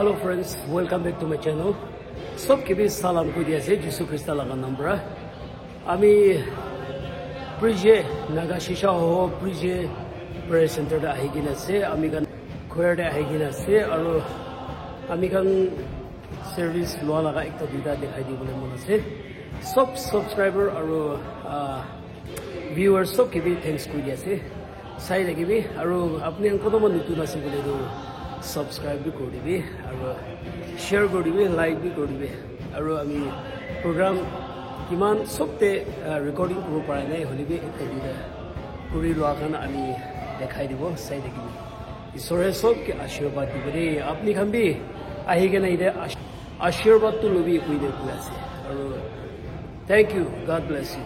Hello friends, welcome back to my channel. Sob kibi salam ko diya se Jisu Krista laga number. Ami Prije Naga Shisha ho Prije Prayer Center da ahigina se ami kan choir da ahigina se aro ami kan service lo laga ekta duita dekhai di bole mon ase. Sob subscriber aro viewers sob kibi thanks ko diya se. Sai lagibi aro apni an kodo mon nutun ase bole do subscribe भी कर दिबे और share कर दिबे like भी कर दिबे और आमी program किमान सबते recording करो पारे नहीं होली भी एक दिना पूरी लोगों ने आमी दिखाई दिबो सही देखिए ईश्वर सब के आशीर्वाद दिबे अपनी हम भी आएगा नहीं दे आशीर्वाद तो लोभी कोई दे पूरा से और thank you God bless you.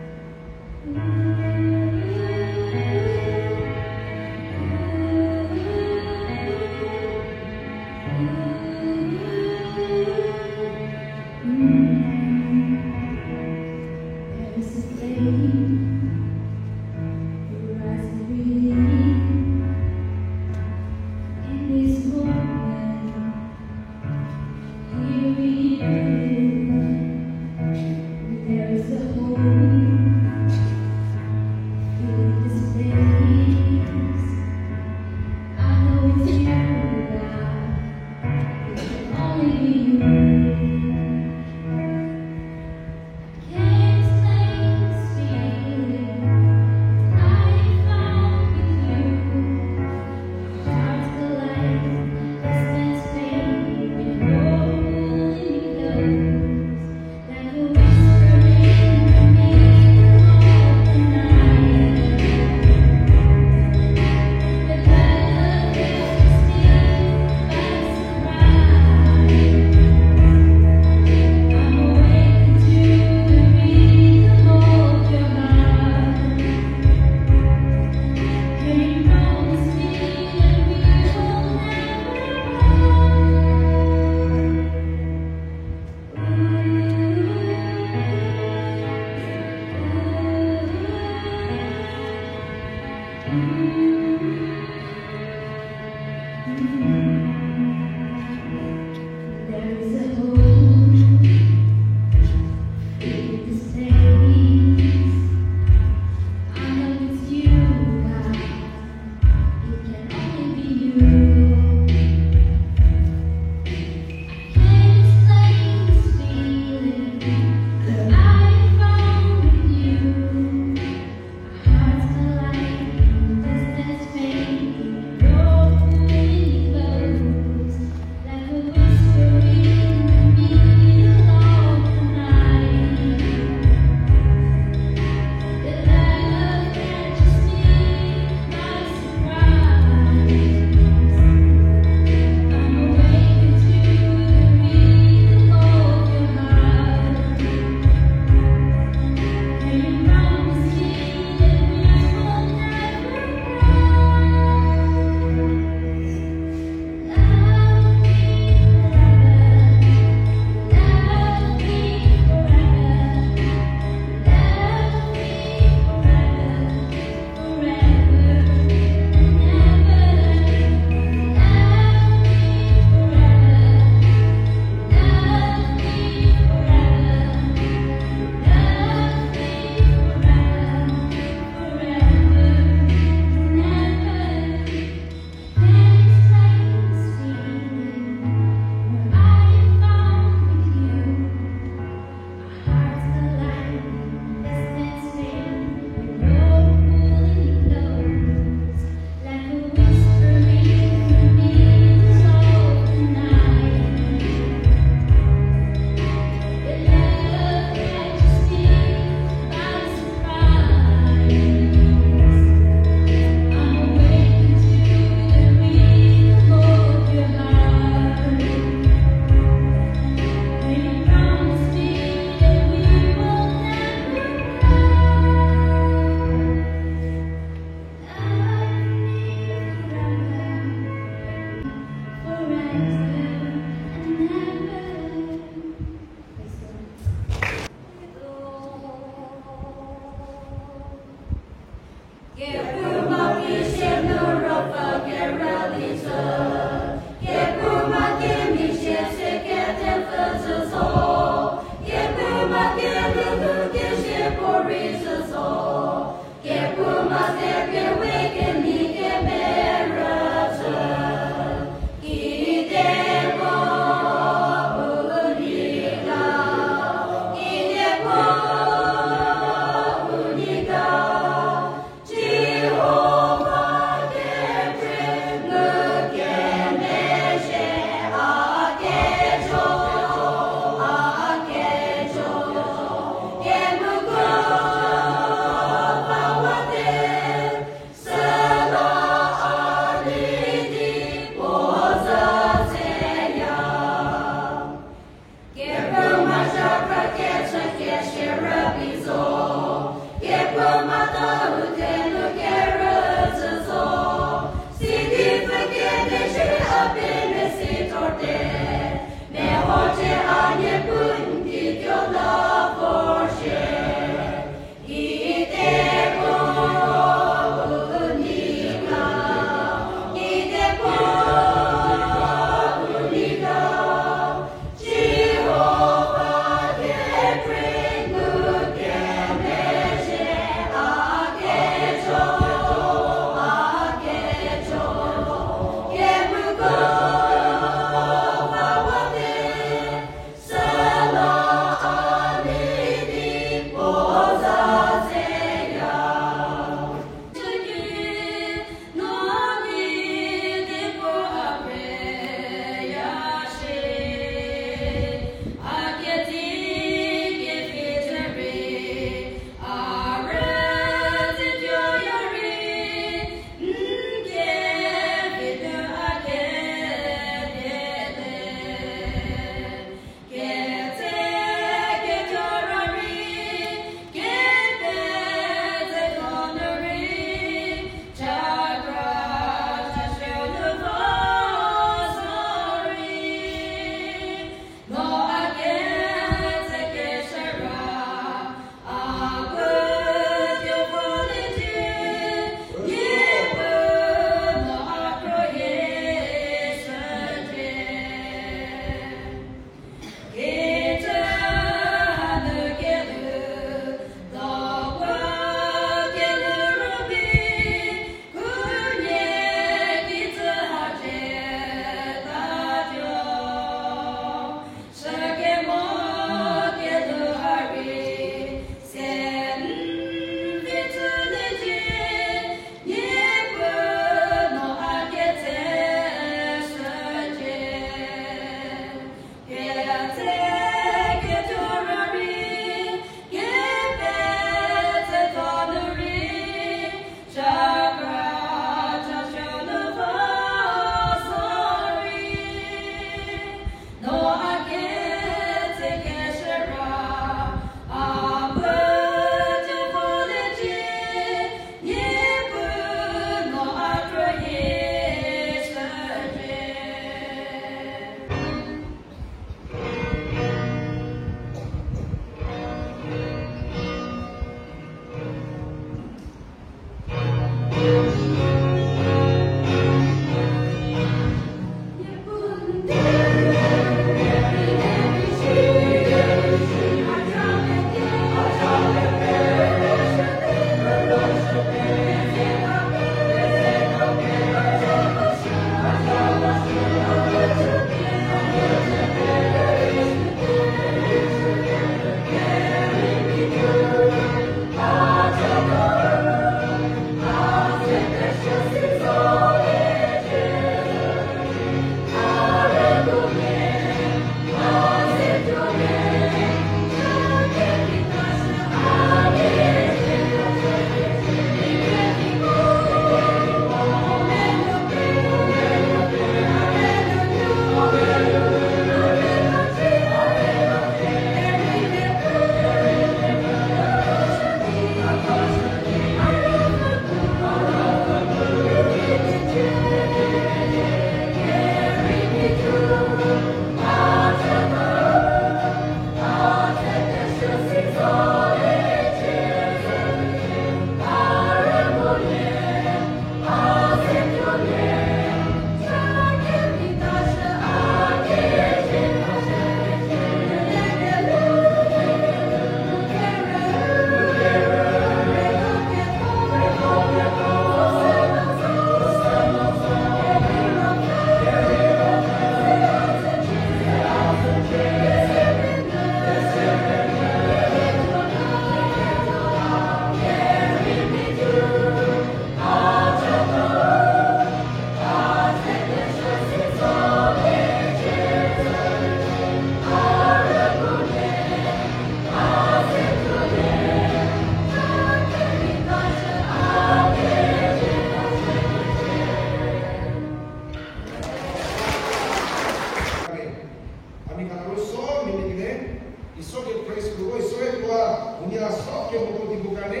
ঈশ্বৰকে প্ৰেজ কৰিব ঈশ্বৰে কোৱা ধুনীয়া চবকে মতো দিব কাৰণে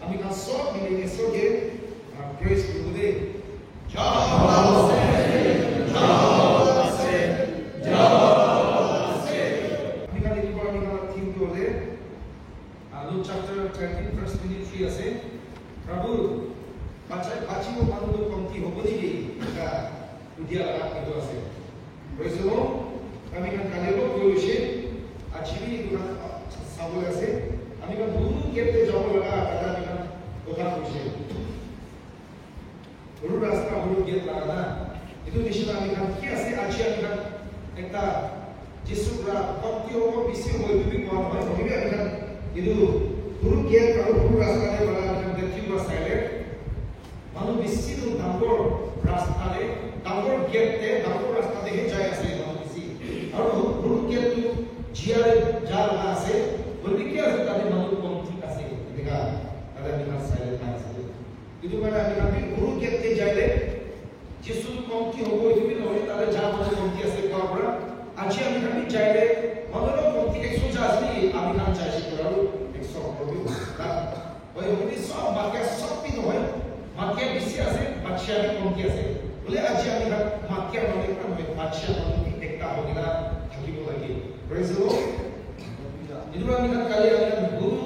আমি কাম চব মিলি ঈশ্বৰকে প্ৰেজ কৰিব দেই Luke chapter 13 verse 23 আছে प्रभु बाचिबो मानुबो कमति होबोनि गे का उदिया लागा कितो আছে praise the Lord আমি কান কালেবো কইছে আচিবি দুনা সাবলে আছে আমি কান দুনু কেতে যাব লাগা কাদা আমি কান কথা কইছে হলু রাস্তা হলু গেট লাগা না এটো নিশিনা আমি কান কি আছে আজি আমি কান একটা যিশুরা কমতি হবো বেশি হই তুমি কোন হয় হইবে আমি কান ಇದು ಗುರು ಕೇರ್ ಗುರು ರಾಸ್ತಾನೆ ಬಲ দেখি সাইলে মানুষ বেশি তো ডাঙ্গর রাস্তালে ডাঙ্গর গেটতে ডাঙ্গর রাস্তা দেখে যায় আছে মানুষ বেশি আর গুরু কের তো জিয়ারে যা লাগা আছে বলবি কি আছে তাদের মানুষ কম ঠিক আছে দেখা তাদের বিনা সাইলে আছে কিন্তু মানে আমি গুরু কেরতে যাইলে যিশু কম কি হবো তুমি নয় তাদের যা মানুষ কম কি আছে করা আজি আমি চাইলে মানুষ কম কি 100 যা আছে আমি নাম চাইছি করার ওই হইনি সব মাকে সব পিন হয় মাকে বেশি আছে বাচ্চা আমি কম কি আছে বলে আজি আমি মাকে মানে একটা হয় বাচ্চা মানে একটা হগিলা থাকিব লাগে প্রেজ দ্য লর্ড ইদু আমি কালি আমি গুরু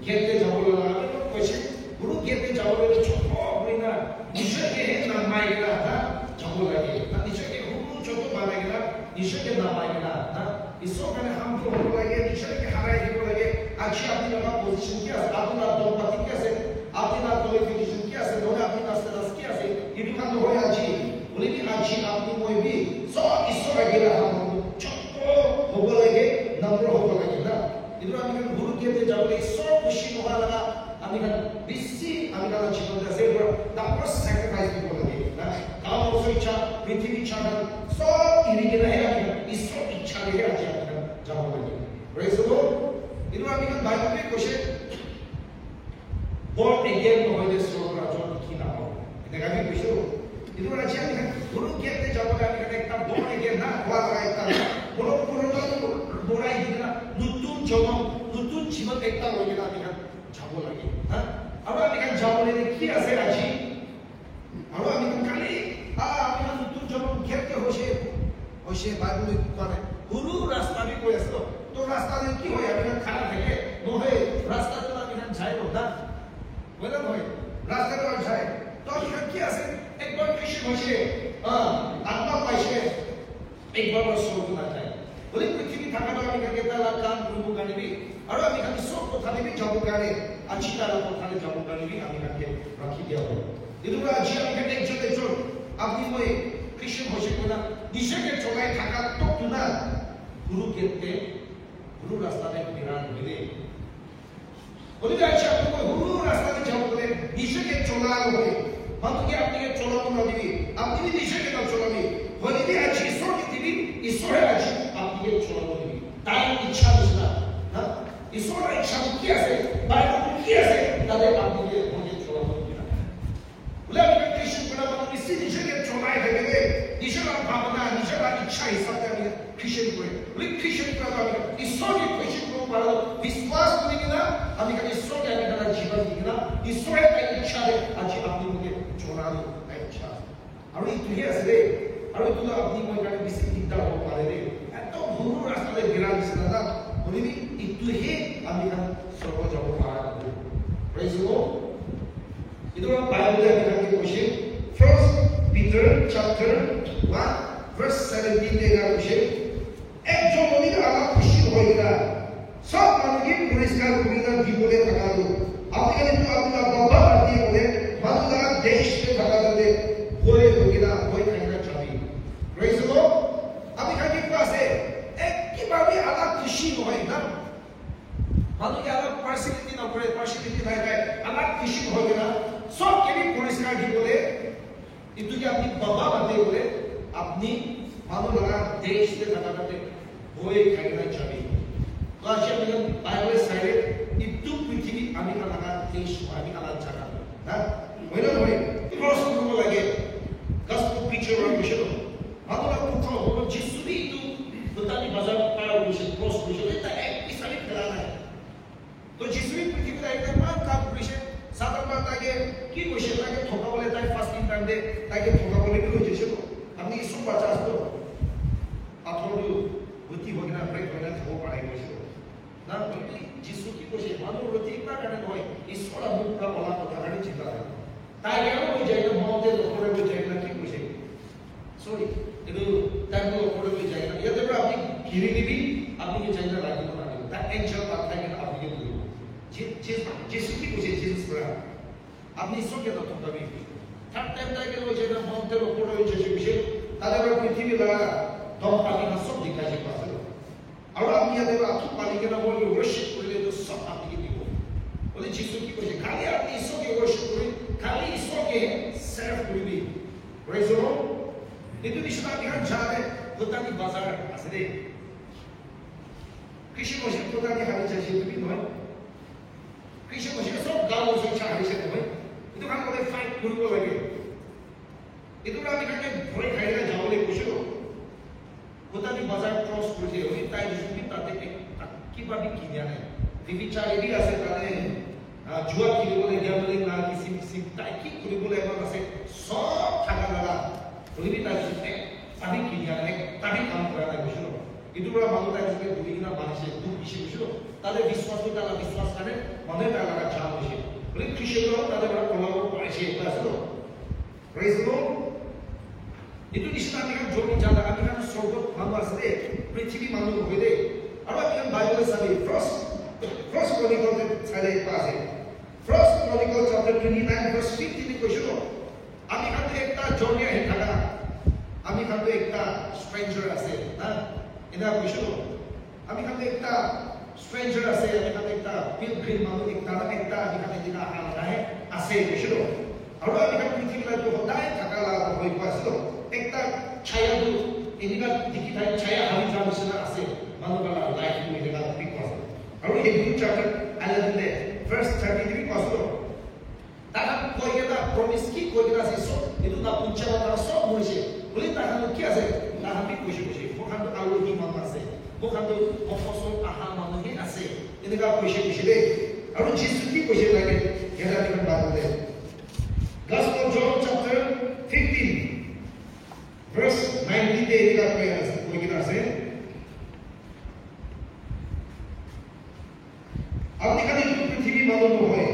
কেতে যাব লাগা কইছে গুরু কেতে যাব লাগে ছোট হইনা নিশ্চয়কে না মাইলা না যাব লাগে না নিশ্চয়কে গুরু ছোট বানাইলা নিশ্চয়কে না মাইলা না ইসোকানে হামতো হলো লাগে নিশ্চয়কে হারাই দিব লাগে আজি আপনি লগা পজিশন কি আছে আপনার দম্পতি কি আছে আপনার কোয়ালিফিকেশন কি আছে ধরে আপনার স্ট্যাটাস কি আছে ইদু কান হয় আজি বলি কি আজি আপনি মইবি সব ঈশ্বর গেলা হাম ছোট হবো লাগে নম্র হবো লাগে না ইদু আমি গুরু কেতে যাবলে সব খুশি হওয়া লাগা আমি কান বেশি আমি কান জীবন আছে তারপর স্যাক্রিফাইস দিব লাগে না কাম ইচ্ছা পৃথিবী ছাড়া সব ইরিগে না আমি ঈশ্বর ইচ্ছা লেগে আজি আমি যাব লাগে প্রেজ দ্য লর্ড ইদু আমি কান বাইবেলে কোশে born again হইলে সররা জন কি না হবে এটা আমি কইছো ইদু আজি আমি গুরু কেতে যাব লাগে আমি একটা born again না হওয়া লাগে একটা বড় বড়াই দিনা নতুন জন্ম নতুন জীবন একটা হইলে আমি যাব লাগে হ্যাঁ আর আমি যাব লাগে কি আছে আজি আর আমি কালি আমি নতুন জন্ম কেতে হইছে বাইবেলে কোনে গুরু রাস্তা বি কই আছে তো রাস্তাতে কি হয় আমি খারাপ থাকে নহে রাস্তা তো আমি যাইব না বলে নয় রাস্তা তো যায় তো এখানে কি আছে একবার কৃষ্ণ হইছে আত্মা পাইছে একবার সর্ব না যায় বলে পৃথিবী থাকা তো আমি কাকে তালা কাম করব গানিবি আর আমি কাকে সব কথা নিবি যাব গানে আজি তারা কথা নিয়ে যাব গানিবি আমি কাকে রাখি দিয়া হবে এগুলো আজি আমি কাকে একজন আপনি মই কৃষ্ণ হইছে কোনা দিশকে চলাই থাকা তো না গুরু কেতে গুরু রাস্তাতে বিরান হইলে বলি যাচ্ছে আপনি গুরু রাস্তাতে যাব বলে দিশকে চলানো হয় মানুষকে আপনি চলানো না দিবি আপনি দিশকে না চলাবি হইলে আছে ঈশ্বরকে দিবি ঈশ্বরের আছে আপনি চলানো দিবি তার ইচ্ছা না হ্যাঁ ঈশ্বরের ইচ্ছা কি আছে বাইবেলে কি আছে তাদের আপনি মনে চলানো দিবি না বলে আমি কৃষ্ণ কোনা মানুষ দিশকে চলাই দেবে দিশর ভাবনা নিজের ইচ্ছা হিসাবে আমি খ্রিস্টান করে বলি খ্রিস্টান করে আমি ঈশ্বরকে খ্রিস্টান করব পারো বিশ্বাস করি কিনা আমি কাছে ঈশ্বরকে আমি কাছে জীবন দিই কিনা ঈশ্বরের ইচ্ছা আজি আপনি মুখে চলানো ইচ্ছা আর এই তুই আছে আর তুই আপনি মই কাছে বেশি চিন্তা হতে পারে রে এত ভুল রাস্তাতে বিরাজ দিছে না বলিবি তুই আমি কাছে সর্ব যাব পারা প্রেজ দ্য লর্ড ইদু বাইবেলে আমি কাছে কইছে ফার্স্ট পিটার চ্যাপ্টার 1 verse 17 দেখা কইছে একজন মনির আলা খুশি হইলা সব মানুষকে পরিষ্কার করিনা জীবনে থাকালো আপনি কিন্তু আপনার বাবা দিয়ে বলে মানুষরা দেশে থাকালে বলে হইলা হই খাইনা চাবি প্রেজ দ্য লর্ড আমি কাকে পাশে একইভাবে আলা খুশি হয় না মানুষকে আলা পার্সিলিটি না করে পার্সিলিটি নাই আলা খুশি হয় না সব কেবি পরিষ্কার দি বলে কিন্তু কি আপনি বাবা বাদে বলে আপনি মানুষরা দেশে থাকালে বই খাইনা চাবি তো আজ আমি বাইবেল সাইডে ইতু পৃথিবী আমি কালাকা দেশ আমি কালা জায়গা না হইলো নয় ক্রস করব লাগে গসপেল প্রিচার হইছে তো মানুষরা কোথাও হলো যিশুই তো দোতানি বাজার পার হইছে ক্রস হইছে এটা এক পিছনে তো যিশুই পৃথিবীতে একটা মান কাজ করেছে সাধারণত তাকে কি কইছে তাকে ঠকা বলে তাই ফাস্টিং টাইম দে তাকে ঠকা বলে কি হয়েছে আপনি ঈশ্বর বাঁচা আসতো আপনার গতি হবে না ব্রেক হবে না থাকবো পাড়াই কইছে না বলতে যিশু কি কইছে মানুষ রতি না কারণে হয় ঈশ্বর মুখটা বলা কথা কাটি চিন্তা করে তাই কেন হয়ে যায় না মহতের উপরে হয়ে যায় না কি কইছে সরি কিন্তু তার উপরে হয়ে যায় না এতে আপনি ঘিরে নিবি আপনি কি চাইলে রাখবেন না that angel পাঠায় কেন আপনি কি বলবেন যিশু কি কইছে জিসাস প্রা আপনি ঈশ্বরকে তত্ত্ব পাবেন থার্ড টাইম তাকে হয়ে যায় মহতের উপরে হয়ে যায় কইছে তাদের পৃথিবী লাগা দম পানি না সব দিখাছে পাছে আর আপনি এদের আপনি পানিকে না বলে ওয়ার্শিপ করলে তো সব আপনি কি দিব বলে যিশু কি কইছে খালি আপনি ঈশ্বরকে ওয়ার্শিপ করেন খালি ঈশ্বরকে সার্ভ করবি প্রেজ দ্য লর্ড কিন্তু নিশ্চয় আপনি জানেন কোথায় বাজার আছে রে কৃষি মশিন কোথায় হারিয়ে যাচ্ছে তুমি নয় কৃষি মশিন সব গাঁও সংসার হারিয়েছে নয় কিন্তু কারণ ওদের ফাইট করবো লাগে itu kami kan boleh kaya jauh lebih kusyo. Kota di bazar cross kursi, ini tay di sini tadi kipa bikin ya nih. Vivi cari dia sekarang jual kiri boleh dia boleh nggak kisim tay kiri kiri boleh apa masih sok cakap lala. Boleh kita di sini tapi kiri ya nih, tapi kamu berada kusyo. Itu berapa malu tay di sini budi kita manusia itu isi kusyo. Tadi viswas kita lah viswas kan, mana kita lah jauh kusyo. Boleh kusyo itu tadi berapa kalau manusia itu asal. Praise the Lord. itu Islam jodi jada kami kan sobat malu asde prithvi malu hoide aro kami Bible sabi first Chronicle chale pase first Chronicle chapter 29 verse 15 ni koisho ami kan ekta jonia he thaka ami kan ekta stranger ase na ina koisho ami kan ekta stranger ase ami kan ekta pilgrim malu ekta ami kan dina ala hai ase koisho aro ami kan prithvi la to hodai thaka la hoi paso ekta chaya du ini kan dikitai chaya hari jam sana ase manubala life ni dengan because aru Hebrew chapter 11 le verse 33 pasto tahan koi kita promise ki koi kita seso itu na punca wala so moise boleh tahan ki ase tahan bi kushi bukan tu alu hi mama ase bukan tu ofoso aha mama hi ase ini ka kushi le aru Jesus ki kushi lagi kita dengan baru le Gospel John chapter 15 verse 19 day kita prayers koi kita ase আপনি খালি পৃথিবী মানুষ হয়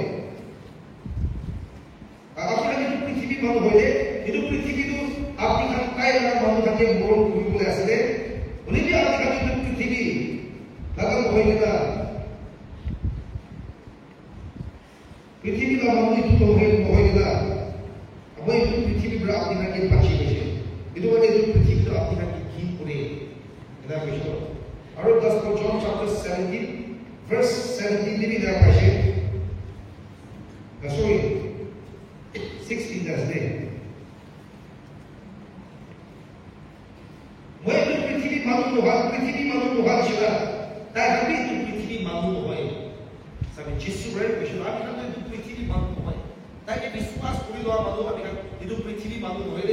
আপনি খালি পৃথিবী মানুষ হইলে কিন্তু পৃথিবীটো আপনি খালি কাই লাগা মানুষ থাকে মরণ কৰিবলৈ আছে বলি যে আপনি খালি পৃথিবী লাগা হইলে না পৃথিবী বা মানুষ তো হইলে না আপনি পৃথিবী বড় আপনি খালি বাঁচি গেছে কিন্তু মানে পৃথিবী তো আপনি খালি কি করে এটা বুঝছো আর Gospel John chapter 17 verse 17 ini dah pasal. Sorry, 16 dah sedih. Mereka prithivi malu Tuhan siapa? Tapi itu prithivi malu Tuhan. Sampai Yesus berkata, "Kita kan itu prithivi malu Tuhan." Tapi viswas puri doa malu, kami kan itu prithivi malu Tuhan.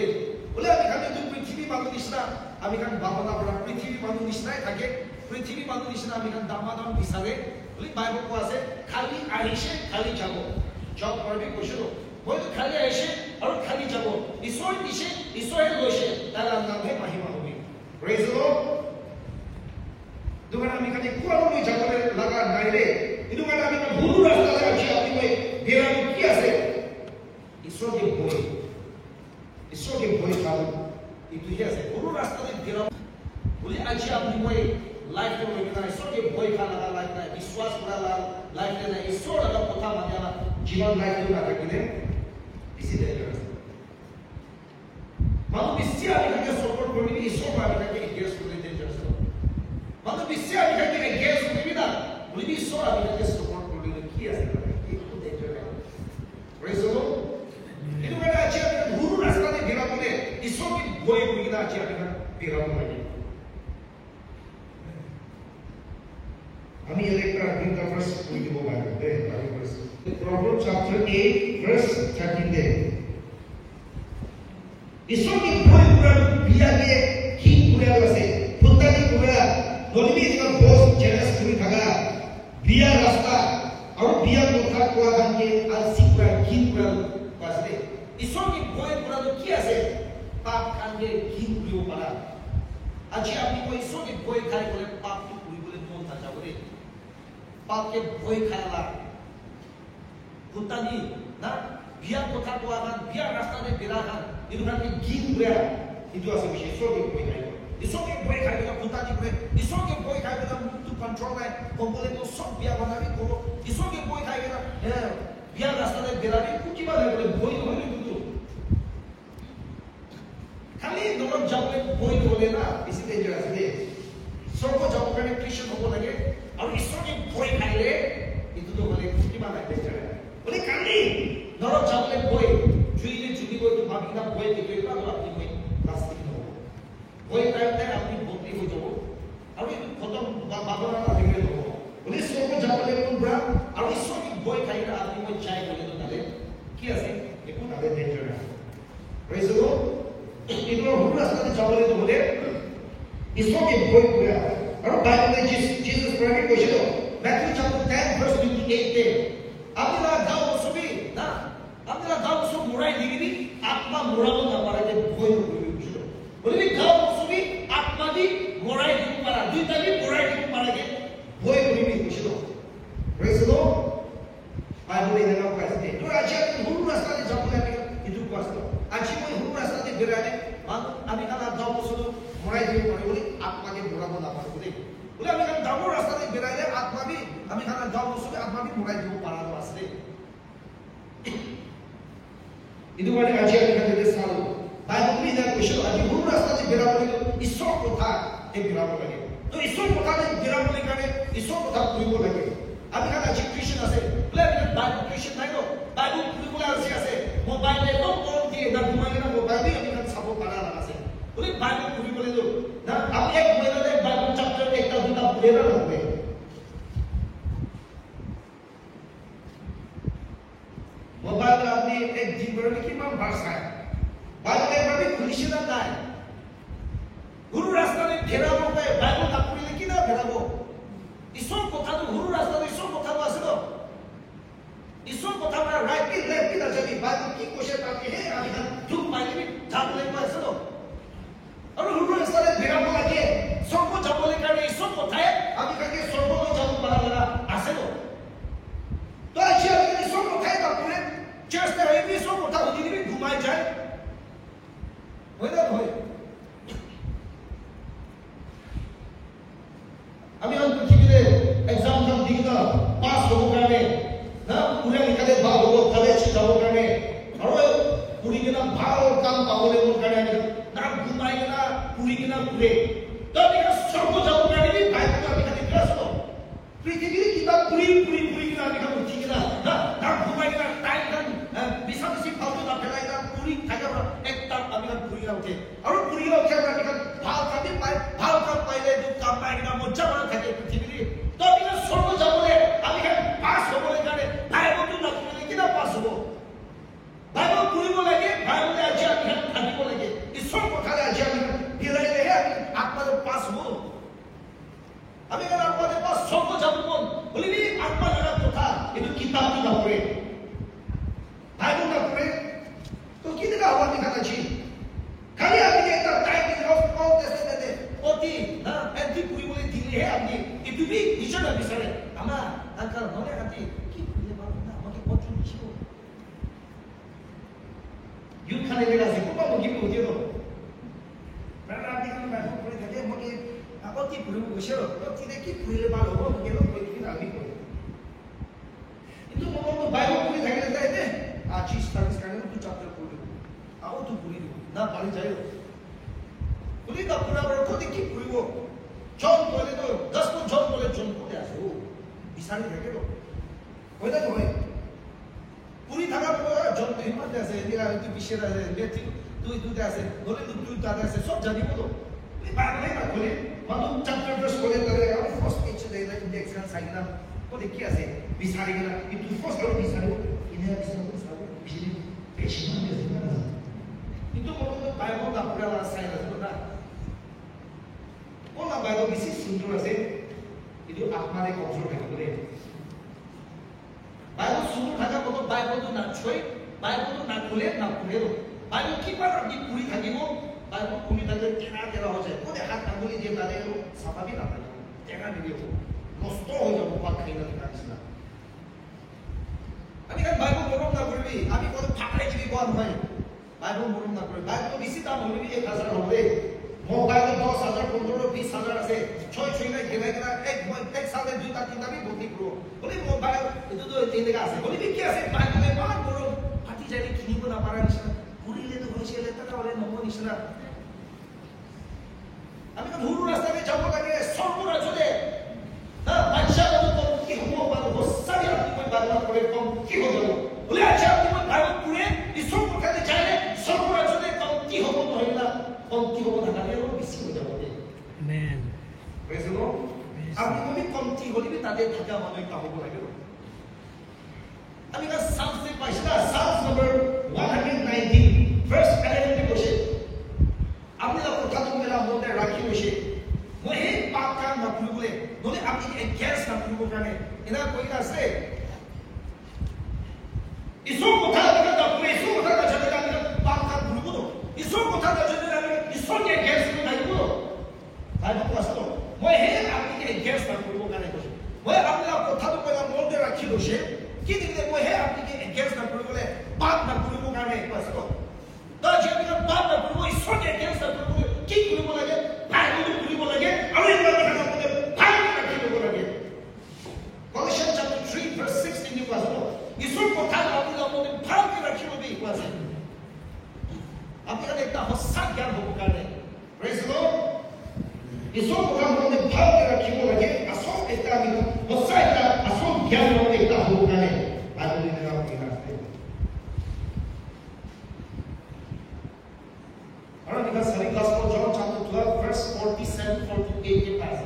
Oleh kami kan itu prithivi malu nisna, kami kan bapa berapa prithivi malu nisna, tapi পৃথিবী মানুষ নিচিনা আমি দামাদাম বিচাৰে বুলি Bible কোৱা আছে খালি আহিছে খালি যাব জব কৰবি কৈছো মই খালি আহিছে আৰু খালি যাব ঈশ্বৰ দিছে ঈশ্বৰে লৈছে তাৰ নামে মহিমা হ'ব প্ৰেজ দ্য লৰ্ড দুখন আমি খালি কোৱালৈ যাবলৈ লাগা নাই ৰে কিন্তু মানে আমি ভুল ৰাস্তালৈ আছি আপুনি মই বেৰাটো কি আছে ঈশ্বৰকে ভয় খাল এইটোহে আছে ভুল ৰাস্তালৈ বেৰা বুলি আজি আপুনি মই लाइफ में लेकिन ईश्वर के भय का लगा लाइफ में विश्वास पूरा लाइफ में ईश्वर अगर कथा मानिया जीवन लाइफ में लगा कि इसी तरह मानो विश्या भी के सपोर्ट करने की ईश्वर का भी के गेस करने डेंजरस है मानो विश्या भी के गेस करने की ना बोली भी ईश्वर भी के सपोर्ट करने की किया है ये तो डेंजर है प्रेज द लॉर्ड इनको मैंने अच्छे गुरु रास्ता में गिरा बोले ईश्वर की भय को ना अच्छे अभी गिरा बोले আমি একটা দুইটা ভার্স পড়ে দেব বাইবেলে আগে ভার্স Proverbs chapter 8 verse 13 দে ঈশ্বরকে ভয় করার বিয়াকে কি করে আছে প্রত্যেক করে নলিবি যেন বস জেনাস করে থাকা বিয়া রাস্তা আৰু বিয়া কথা কোৱা গানকে আজি পুৰা গীত পুৰা আছে ঈশ্বৰকে ভয় কৰাটো কি আছে পাপ কাণ্ডে গীত কৰিব পাৰা আজি আপুনি কৈ ঈশ্বৰকে ভয় খাই গ'লে পাপটো কৰিবলৈ মন নাযাব দেই পাপকে ভয় খালা ভূতানি না বিয়া কথা কোৱা গান বিয়া ৰাস্তাতে বেৰা গান এইটো কাৰণে গীত বেয়া এইটো আছে বিশেষ ঈশ্বৰকে ভয় খাই ঈশ্বৰকে ভয় খাই গ'লে ভূতানি কৰে ঈশ্বৰকে ভয় খাই গ'লে মুখটো কণ্ট্ৰল নাই ক'বলৈ তো চব বিয়া বনাবি ক'ব ঈশ্বৰকে ভয় খাই গ'লে বিয়া ৰাস্তাতে বেৰাবি কিবা লাগিলে ভয় নহয় কিন্তু খালি নৰক যাবলৈ ভয় হ'লে না বেছি ডেঞ্জাৰ আছে দেই স্বৰ্গ যাবৰ কাৰণে খ্ৰীষ্টান হ'ব লাগে আৰু ঈশ্বৰকে ভয় খাইলে এইটোতো হ'লে কিবা নাই ডেঞ্জাৰ বোলে খালি নৰক যাবলৈ ভয় জুইলে জুগিব এইটো ভাবি কিনা ভয় দিবলৈ আৰু আপুনি মই লাষ্টিং নহ'ব ভয় টাইমতে আপুনি বদলি হৈ যাব আৰু এইটো খতম বাবৰা নাথাকিলে নহ'ব বোলে স্বৰ্গ যাবলৈ পুৰা আৰু ঈশ্বৰকে ভয় খাইলে আপুনি মই যাই গ'লে নালে কি আছে একো নালে ডেঞ্জাৰ নাই প্ৰেজ দ্য লৰ্ড এইটো সৰু ৰাস্তাতে যাবলৈ হ'লে ঈশ্বৰকে ভয় কৰা আৰু বাইবেলে Jesus Christ কৈছিল Matthew chapter 10 verse 28 আপোনাৰ গাঁও সবি না আপোনাৰ গাঁও সব মুৰাই দিবি আত্মা মুৰাব নাপাৰে যে ভয় কৰিব কৈছিল বলি গাঁও সবি আত্মা দি মুৰাই দিব পাৰা দুইটা দি মুৰাই দিব পাৰা যে ভয় কৰিব কৈছিল praise the Lord বাইবেলে এনেকুৱা কৈছে তো আজি সৰু ৰাস্তাতে যাবলৈ এইটো কৈছে আজি মই সৰু ৰাস্তাতে বেৰালে আমি কালা গাঁও বছৰ মৰাই দিব পাৰি বুলি আত্মাকে মৰাব নাপাৰো বুলি বোলে আমি কালা ডাঙৰ ৰাস্তাতে বেৰালে আত্মা বি আমি কালা গাঁও বছৰ আত্মা বি মৰাই দিব পাৰাটো আছে এইটো মানে আজি আমি কালে চালো বাইবেলে যে কৈছে আজি সৰু ৰাস্তাতে বেৰাবলৈ ঈশ্বৰ কথা এই বেৰাব লাগে তো ঈশ্বৰ কথা বেৰাবলৈ কাৰণে ঈশ্বৰ কথা কৰিব লাগে আমি কালা আজি খ্ৰীষ্টান আছে বোলে আমি বাইবেল খ্ৰীষ্টান নাই ন বাইবেল পঢ়িবলৈ আছে মোবাইলে তো কম দিয়ে না ঘুমাই না মোবাইল দি আমি কালা চাব পাৰা আছে বোলে বাইবেল পঢ়িবলৈ তো না আমি এক মহিলাতে বাইবেল চ্যাপ্টার একটা দুটা পড়ে না হবে মোবাইল আপনি এক দিন ভরে কিমান ভাষা বাইবেল ভাবে খুলিছে না নাই গুরু রাস্তাতে ফেরাবো বাইবেল না পড়লে কি না ফেরাবো ঈশ্বর কথা তো গুরু রাস্তাতে ঈশ্বর কথা আছে তো ঈশ্বর কথা আমরা রাইট কি লেফট কি না জানি বাইবেল কি কোশে তাকে হে আমি দুঃখ পাইলি জানলে আছে তো আৰু সৰু ৰাস্তাতে বেৰাব লাগে স্বৰ্গ যাবলৈ কাৰণে ঈশ্বৰ কথাই আমি কাকে স্বৰ্গলৈ যাব পৰা লগা আছে ন তো আজি আমি ঈশ্বৰ কথাই কাপোৰে চেষ্টা হৈ ঈশ্বৰ কথা সুধি দিবি ঘুমাই যায় হয় না নহয় আমি পৃথিৱীৰে এক্সাম দি কিনা পাছ হ'ব কাৰণে না পুৰা নিকালে ভাল হ'ব কলেজ যাবৰ কাৰণে আৰু পঢ়ি কিনা ভাল কাম পাবলৈ মোৰ কাৰণে আমি না ঘুমাই কিনা পুৰি কিনা ঘূৰে তো আমি স্বৰ্গ যাব কাৰণে বাইবেল আমি খালি ক্লাছ কৰোঁ পৃথিৱীৰ কিতাপ পুৰি কিনা আমি খালি উঠি কিনা না ঘুমাই কিনা টাইম কাম বিছা ফালতু না পেলাই কিনা পুৰি থাকা একটা আমি পুৰি কিনা উঠে আৰু পুৰি কিনা উঠে আমি ভাল কাম পাইলে কাম পাই কিনা মজ্জা মানে থাকে পৃথিৱীৰ তো আমি স্বৰ্গ যাবলৈ আমি পাছ হ'বলৈ কাৰণে বাইবেলটো নপঢ়িলে কিনা পাছ হ'ব বাইবেল পঢ়িব লাগে বাইবেলে আজি আমি থাকিব লাগে ঈশ্বৰ কথাৰে আজি আমি বিৰাইলেহে আমি আত্মাৰে পাছ হওঁ আমি কেন আত্মাৰে পাছ স্বৰ্গ যাব মন বলিবি আত্মা জনা কথা এইটো কিতাপটো নপঢ়ে বাইবেল নপঢ়ে তো কি দেখা হ'ব আমি আজি খালি আমি এটা টাইম অফ অল টেষ্টেমেণ্টে অতি না এণ্টি পঢ়িবলৈ দিলেহে আমি এইটো বি ঈশ্বৰ বিচাৰে আমাৰ আনকাৰ মনে ৰাতি কি পঢ়িলে ভাল না আমাকে পত্ৰ লিখিব ইউ খালি বেলা আছে কোপা মগি পঢ়িব প্ৰাণা আমি কাম বাইবেল পঢ়ি থাকে মগি অতি পঢ়িব গৈছে অতি কি পঢ়িলে ভাল হ'ব মগি অলপ পঢ়ি কিনে আমি পঢ়িম কিন্তু মগতো বাইবেল পঢ়ি থাকিলে যায় দে আজি স্টাডিজ কাৰণে তো চ্যাপ্টাৰ পঢ়িব আৰু তো পঢ়ি দিব না পাৰি যায় পঢ়ি তা পুৰা বৰকতে কি পঢ়িব জন পঢ়িলে তো 10 জন পঢ়িলে জন পঢ়ি আছে ও বিচাৰি থাকে তো হয় না নহয় পুরি থাকা জন হিম্মত আছে এদিকে একটু বিশ্বের আছে ব্যক্তি দুইটা আছে বলে দুইটা আছে সব জানিব তো বাইবেলে না বলে মানুষ চ্যাপ্টার ভার্স করে তাহলে আমি ফার্স্ট পেজ দেই না ইন্ডেক্সন সাইনা বলে কি আছে বিচারি গেলা কিন্তু ফার্স্ট আর বিচারি ইনে বিচারি বিজলি পেশন আছে না কিন্তু মনে বাইবেল না পুরা সাইন আছে না কোন বাইবেল বেশি সুন্দর আছে কিন্তু আত্মারে কন্ট্রোল থাকে বলে বাইবেল শুরু থাকা মতো বাইবেলটো না ছয় বাইবেলটো না খুলে না পড়ে বাইবেল কিমান আপনি পুরি থাকিব বাইবেল খুলি থাকলে টেনা টেনা হয়ে যায় কোনে হাত আঙুলি দিয়ে তাদের স্বাভাবিক না থাকে টেনা দিয়ে নষ্ট হয়ে যাব পাক খাই না নিচিনা আমি কারণ বাইবেল মরম না করবি আমি কত ফাটাই দিবি কোন হয় বাইবেল মরম না করবি বাইবেল বেশি দাম হলে 1000 হবে মোবাইল 10,000 15 20,000 আছে ছয় ছয় নাই খেলাই না এক সালে দুইটা তিনটা আমি ভর্তি করব বলি মোবাইল এত তো তিন টাকা আছে বলি কি আছে বাইবেলে মান বড় ফাটি যাইলে কিনিব না পারা নিছিনা পুরিলে তো হইছে টাকা বলে নব নিছিনা আমি তো ভুল রাস্তাতে যাব লাগে সর্বরা চলে না বাচ্চা তো কি হবো পারো বসাবি আপনি কই বাংলা করে কম কি হবো বলে আচ্ছা আপনি বাইবেল পড়ে ঈশ্বর কথাতে চাইলে সর্বরা চলে কম কি হবো হইলা কম কি হবো না কালে বেশি হয়ে যাবে আমেন প্রেজ দ্য লর্ড আপনি যদি কম কি হলিবি তাদের থাকা মানে তা হবো লাগে আমি কাছে সামসে পাইছিলা সামস নাম্বার 119 ভার্স 11 তে বসে আপনি তো কথা তো মেলা মধ্যে রাখি বসে মহে পাপ কাম না ভুল বলে নলে আপনি এগেন্স না ভুল কারণে এনা কই আছে ঈশ্বর কথা কথা পুরো ঈশ্বর কথা চলে যাবে পাপ কাম ভুল বলো ঈশ্বর কথা চলে যাবে ঈশ্বরকে এগেন্স নাই বলো বাইবেল পাসতো মহে আপনি এগেন্স না ভুল কারণে বসে মহে আপনি কথা তো মেলা মধ্যে রাখি বসে কি দিলে মহে আপনি এগেন্স না ভুল বলে পাপ না ভুল কারণে পাসতো তো যদি পাপ না ভুল ঈশ্বরকে এগেন্স না ভুল কি ভুল লাগে বাইবেল ভুল লাগে আমি কথা বলতে বাইবেল রাখি ভুল লাগে Colossians chapter 3 verse 16 you পাসতো ঈশ্বর কথা আপনি মধ্যে ভালো রাখি বলতে পাসে আপনি একটা হসা জ্ঞান হবো কারণে প্রেজ দ্য লর্ড ঈশ্বর কথা মধ্যে ভালো রাখি বলে আসল একটা আমি হসা একটা আসল জ্ঞান মধ্যে একটা হবো কারণে বাইবেল নাম কি আছে और because Holy Gospel John chapter 12 verse 47 48 K pass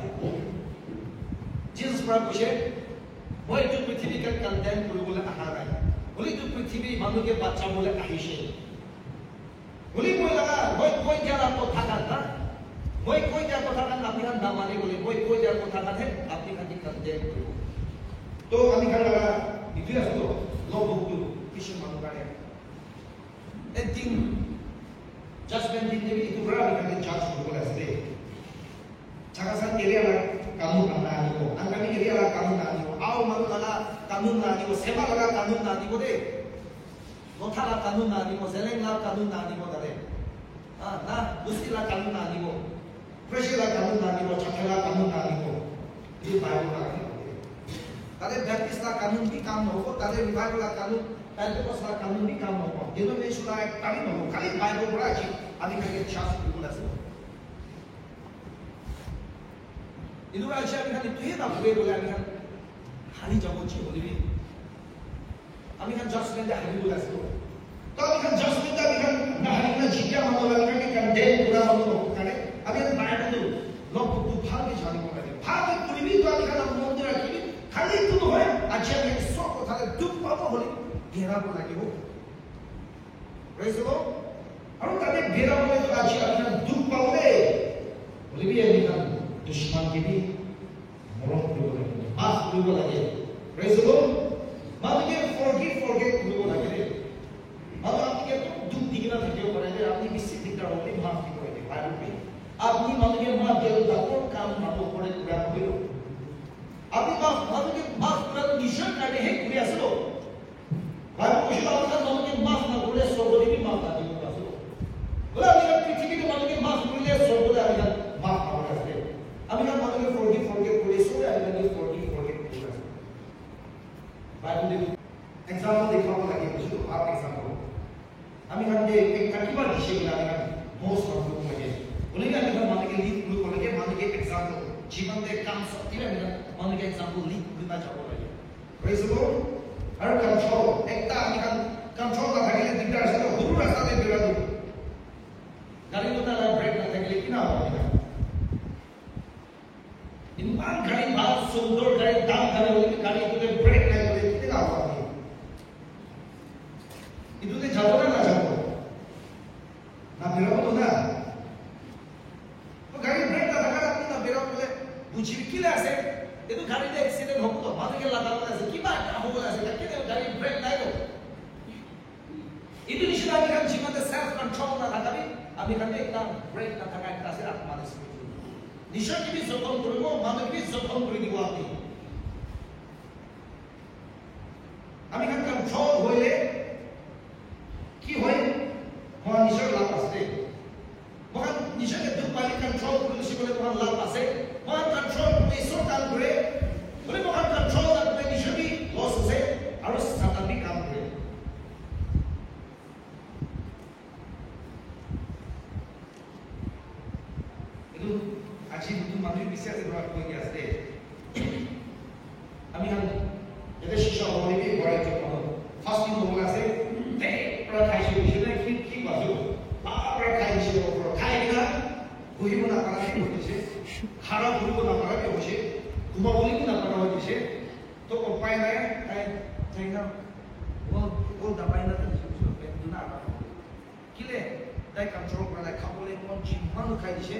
Jesus प्रभु से वो जो पृथ्वी का कंटेन बोले आहार है बोले जो पृथ्वी मानो के बच्चा बोले आहिशे बोले कोई लगा कोई क्या आपको था था कोई क्या को था था अपने का नाम माने बोले कोई क्या को था है अपने का कंटेन तो अभी कर लगा इतिहास तो लोग बहुत किसी मानो का है एक दिन judgment din dewi itu berapa kita judge boleh sedih. Jangan sampai area lah kamu nani ko, angkami area lah kamu nani ko, aw malu lah kamu nani ko, sema lah kamu nani ko deh, kota lah kamu nani ko, seleng lah kamu nani ko deh, nah busi lah kamu nani ko, fresh lah kamu nani ko, cakap lah kamu nani ko, ini Bible lah ni. Tadi baptis lah kamu di kamu ko, tadi revival lah kamu Pentecost lah kamu di kamu ko, Indonesia lah kami mau kali Bible beraji. আমি কাকে চাষ করব আছে ইদু আছে আমি খালি তুই না বলে বলে আমি খালি হারি যাব ছি বলিবি আমি খালি জাজমেন্টে হারি বলে আছে তো আমি খালি জাজমেন্টে আমি খালি না হারি না জিজ্ঞা মানো লাগে আমি খালি দে পুরা মানো কানে আমি বাইরে লোক তো ভাবে জানি করে ভাবে করিবি তো আমি খালি মন্দির রাখিবি খালি তো হয় আজ আমি সব কথা দুঃখ পাবো বলি ঘেরাবো লাগিব প্রেজ দ্য লর্ড और तभी बेरा बोले तो आज अपना दुख पाओगे बोले भी ये निकाल दुश्मन के भी मरों बोले माफ बोले लगे प्रेज द लॉर्ड मालूम है forgive बोले लगे मालूम आपके तो दुख दिखना वीडियो करेंगे आपने किसी दिखता होगी माफ की करेंगे बाइबल में आपने मालूम है माफ के तो काम मालूम पड़े पूरा हो आपने मालूम है माफ पूरा निशान करने हैं पूरे असलो बाइबल कुछ आपका मालूम है माफ ना बोले सो बोले भी माफ ना बोला अभी पृथ्वी के मानो के माफ बोले सो बोले अभी माफ माफ करते अभी हम मानो के forgive बोले सो अभी हम forgive बोले बाइबल देखो एग्जांपल देखा होगा कि मुझे आप एग्जांपल अभी हम दे एक कटिबा दिशे में अभी हम मोस्ट ऑफ लोग लगे बोलेंगे अभी हम मानो के लीड ग्रुप लगे मानो के एग्जांपल जीवन में काम शक्ति में मानो के एग्जांपल लीड ग्रुप में जाओ लगे प्रेज द लॉर्ड हर कंट्रोल एकता अभी हम कंट्रोल का भागे दिखता है तो हुरू रास्ता में बिरा दो गाड़ी तो ना ब्रेक ना देख लेकिन ना इनमान गाड़ी बहुत सुंदर गाड़ी दाम करे बोले गाड़ी तो ब्रेक नहीं बोले कितना आवाज है इधर से जाओ ना जाओ ना बिरा तो ना तो गाड़ी ब्रेक ना लगा अपनी ना बिरा बोले बुझी किले ऐसे এইটো গাড়ীতে এক্সিডেণ্ট হ'বতো মানুহকে লগাব আছে কিবা এটা হ'ব আছে কেতিয়া গাড়ী ব্ৰেক নাই itu di sini kami jimat self control na kami kami একটা ব্রেক না থাকা একটা আছে আত্মার স্পিরিট নিশ্চয় কি যখন করব মানবকে যখন করে দিব আমি কাম কন্ট্রোল হইলে কি হয় মন নিশ্চয় লাভ আছে মন নিশ্চয় দুঃখ পালি কন্ট্রোল করে শিখলে মন লাভ আছে মন কন্ট্রোল করে সব কাম করে বলে মন কন্ট্রোল করে নিশ্চয় লস আছে আর সাতানি কাম করে আজি নতুন মানুষ বিশ্বাস গ্রহণ করে আসছে আমি এটা শিশু হলিবি বড় জন্য ফার্স্ট দিন বলে আছে তে প্রা খাইছে বিষয় কি কি বাজু প্রা খাইছে ওপর খাই না বুঝিব না পারা কি হইছে খারাপ বুঝিব না পারা কি হইছে ঘুমা বলিব না পারা হইছে তো উপায় নাই তাই না ও দাবাই না তো না কিলে তাই কন্ট্রোল করে খাবলে মন জিমান খাই দিছে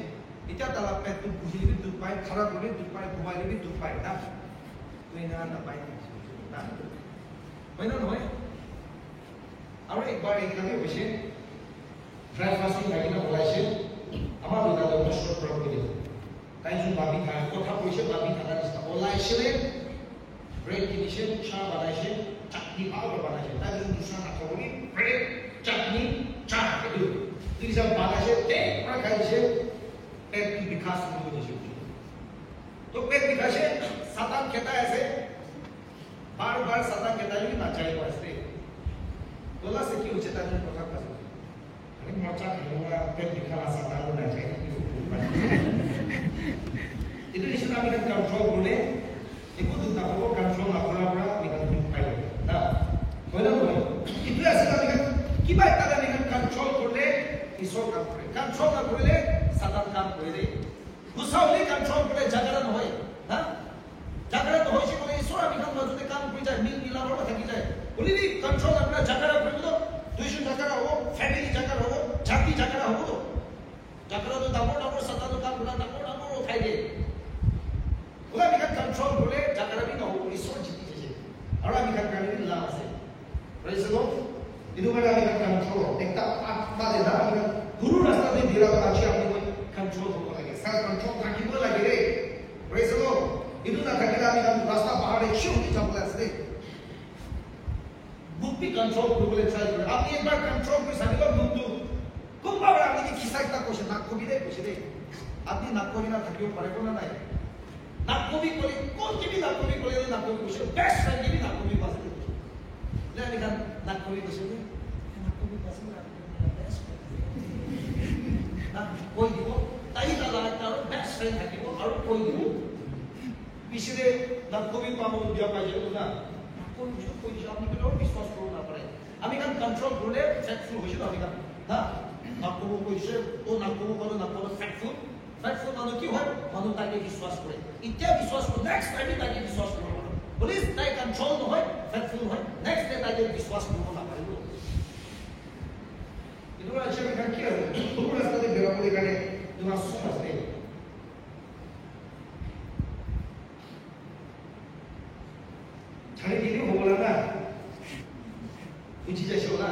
এটা তালা পেট তো বুঝিলি দুধ পায় খারাপ হলে দুধ পায় ঘুমাইলে দুধ পায় না তুই না পাই না হয় না নয় আর একবার এখানে বসে ড্রাই ফাস্টিং লাগে না বলাইছে আমার দাদা নষ্ট করে দিল তাই জন্য ভাবি খায় কথা কইছে ভাবি খানা নিস্তা বলাইছিলে ব্রেড কিনেছে চা বানাইছে চাটনি পাউডার বানাইছে তাই জন্য দুসরা না খাবনি ব্রেড চাটনি চা এগুলো তুই সব বানাইছে তে ওরা খাইছে पेट की विकास नहीं होती है तो पेट विकास है सातान कहता है ऐसे बार बार सातान कहता है ना चाहिए वास्ते बोला से क्यों चेता नहीं पता कर अरे मचा खेलूंगा पेट विकास सातान को ना चाहिए itu di sana kita control boleh ikut tentang apa control apa apa kita tunjukkan nah boleh itu ya sekarang kita kita control boleh isor control boleh সাতান কাম করে দে গুসা হলে কন্ট্রোল করে জাগরণ হয় হ্যাঁ জাগরণ হইছে বলে ঈশ্বর আমি কাম মজুতে কাম করে যায় মিল মিলা বড় থাকি যায় বলি দি কন্ট্রোল আপনার জাগরণ করে তো 200 জাগরণ হবো ফ্যামিলি জাগরণ হবো জাতি জাগরণ হবো তো জাগরণ তো দাবো সাতান কাম করে দাবো খাই দে ওলা আমি কন্ট্রোল করে জাগরণ বি না হবো ঈশ্বর জিতি যাচ্ছে আর আমি কাম করে লাভ আছে প্রেজ দ্য লর্ড ಇದು ಮೇಲೆ আমি কন্ট্রোল একটা আত্মা দে দা আমি গুরু রাস্তা দিয়ে দিরা আছে আপনি control होने लगे self control ताकि बोला लगे रे praise the Lord itu ना ताकि आदमी का रास्ता बाहर एक शो की चपल ऐसे बुक भी कंट्रोल को बोले ट्राई करो आप एक बार कंट्रोल कर सकते हो बुक तो कुछ बार आपने की किसा इतना क्वेश्चन ना को भी दे आपने ना को भी ना थकियो पड़े को ना नहीं ना को भी कोई कौन की भी ना को भी क्वेश्चन बेस्ट फ्रेंड की भी ना को भी पास ले निकाल ना को भी क्वेश्चन कोई दिवो ताई का लागता है बेस्ट फ्रेंड है कि और कोई दिवो पिछले नक्को भी पामो दिया पाजे तो ना कोई जॉब नहीं करो विश्वास करो ना पड़े আমি কাম কন্ট্রোল করলে ফ্যাক্টফুল হইছে আমি কাম না নক্কো কইছে ও নক্কো করো নক্কো ফ্যাক্টফুল মানে কি হয় মানুষ তাকে বিশ্বাস করে ইত্যা বিশ্বাস করে নেক্সট টাইম তাকে বিশ্বাস করব বলি তাই কন্ট্রোল নহয় ফ্যাক্টফুল হয় নেক্সট টাইম তাকে বিশ্বাস করব না পারে itu aja kan kira tu rasa de berapa kali kan tu masuk pasti cari diri bola na uji jasola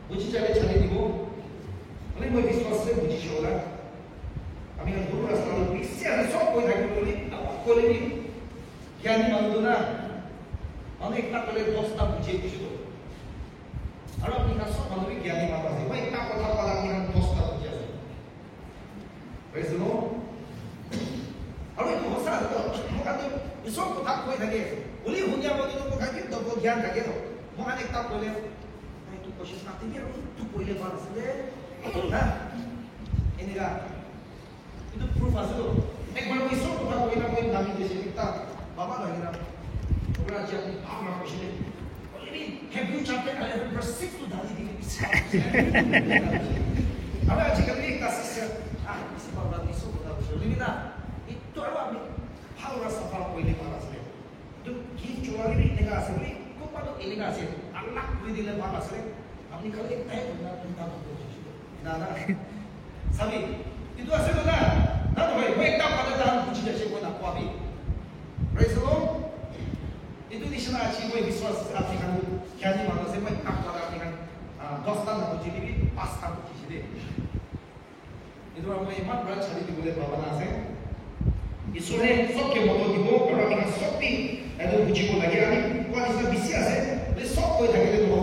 uji cari diri bo oleh mau biswas le uji jasola kami kan tu rasa lu bisa ada sok koi lagi boleh apa koi ni kiani malu na ane ikna kali dosta uji itu और अपनी का सब मानवी ज्ञानी माता से भाई इतना कथा वाला कि हम दोस्त हो जाए प्रेज द लॉर्ड और ये बहुत सारा तो मुका तो इसो कथा कोई लगे बोली हुनिया बोली तो मुका की तो ज्ञान लगे तो मुका एक तक बोले भाई तू कोशिश ना तेरी तू कोई बात से ना इनका itu proof asal tu एक बार इसो कथा कोई ना कोई नामी जैसे कितना बाबा लगे ना ओकरा जे अपनी भाव में कोशिश Hebrew chapter 11 verse 6 to dali di bisa. Apa jika ni kasih isi bawa isu kita bersama ni na itu apa ni hal rasa faham kau ini mana sih? Itu kif cuma ni negara asli, kau pada ini negara asli. Allah kau ini negara mana asli? Kami kalau kita benar benar betul. Nada. Sabi itu asli tu na. Nada boleh. Baik tak pada dalam jase ko na ko abi praise the Lord itu di sana aci ko biswas api kan kyani mana se mai tak pada api kan dostan na ko jini pas tak ki de itu amo iman bra chali di bole baba na se isore sok ke moto di bo bra na sokti edo buji ko lagi ani ko ani sa bisi ase le sok ko thake de bo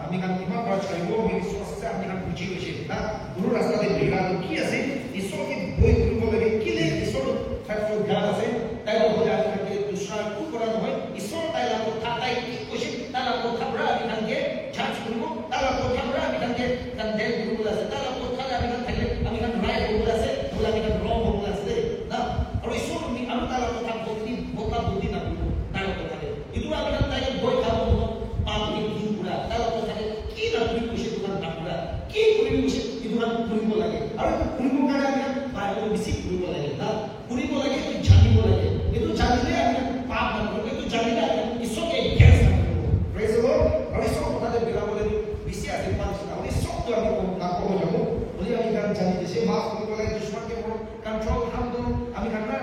আমি kan iman bra chali bo mi biswas se ami kan buji ko che na guru rasta de bira ki ase iso ke boi guru ko lagi ki le iso thak ko gana ase tai bo ja ke dusra ku kora no iso tai la ko thatai ki ko shi ta la ko thabra ami kan ke chach guru ta la ko thabra ami kan ke kan den guru la se ta la ko thala ami kan thale ami kan rai guru la se bola ami kan wrong guru la se na aro iso mi ami ta la ko thab ko ni bota budi na guru ta la ko thale itu ami kan tai boy ka bo pa ni din pura ta la ko thale ki na guru ko shi kan ta pura ki guru ko shi itu kan guru ko lage aro guru ko ka ami pa ko bisi guru ko lage na guru ko lage tu jani ko lage itu jani le ami पाप न करो तो जानिना इसो के gas न करो praise the Lord और इसो को ताले बिला बोले बिसिया से पांच ना और इसो तो हम को ना को जामो बोले हम kan जानि जैसे माफ को बोले दुश्मन के मोर कंट्रोल हम दो हम करना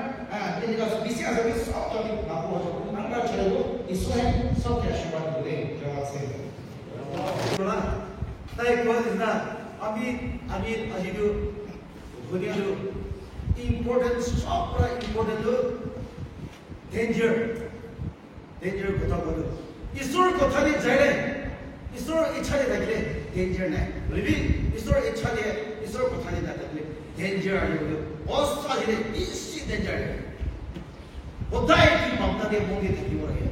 तेरे का बिसिया से सब तो हम ना को जामो अंगा चलो इसो है सब के आशीर्वाद बोले जवाब से बोला ताई को ना अभी अजीदु बोलियो इम्पोर्टेंस सब पूरा इम्पोर्टेंट danger কথা বলো ঈশ্বর কথা দিয়ে যাইলে ঈশ্বর ইচ্ছা দিয়ে থাকলে danger নাই বলবি ঈশ্বর ইচ্ছা দিয়ে ঈশ্বর কথা দিয়ে থাকলে danger আর বলো অস্ত্র দিয়ে ইসি danger ওটাই কি ভাবনা দিয়ে মনে থাকিব লাগে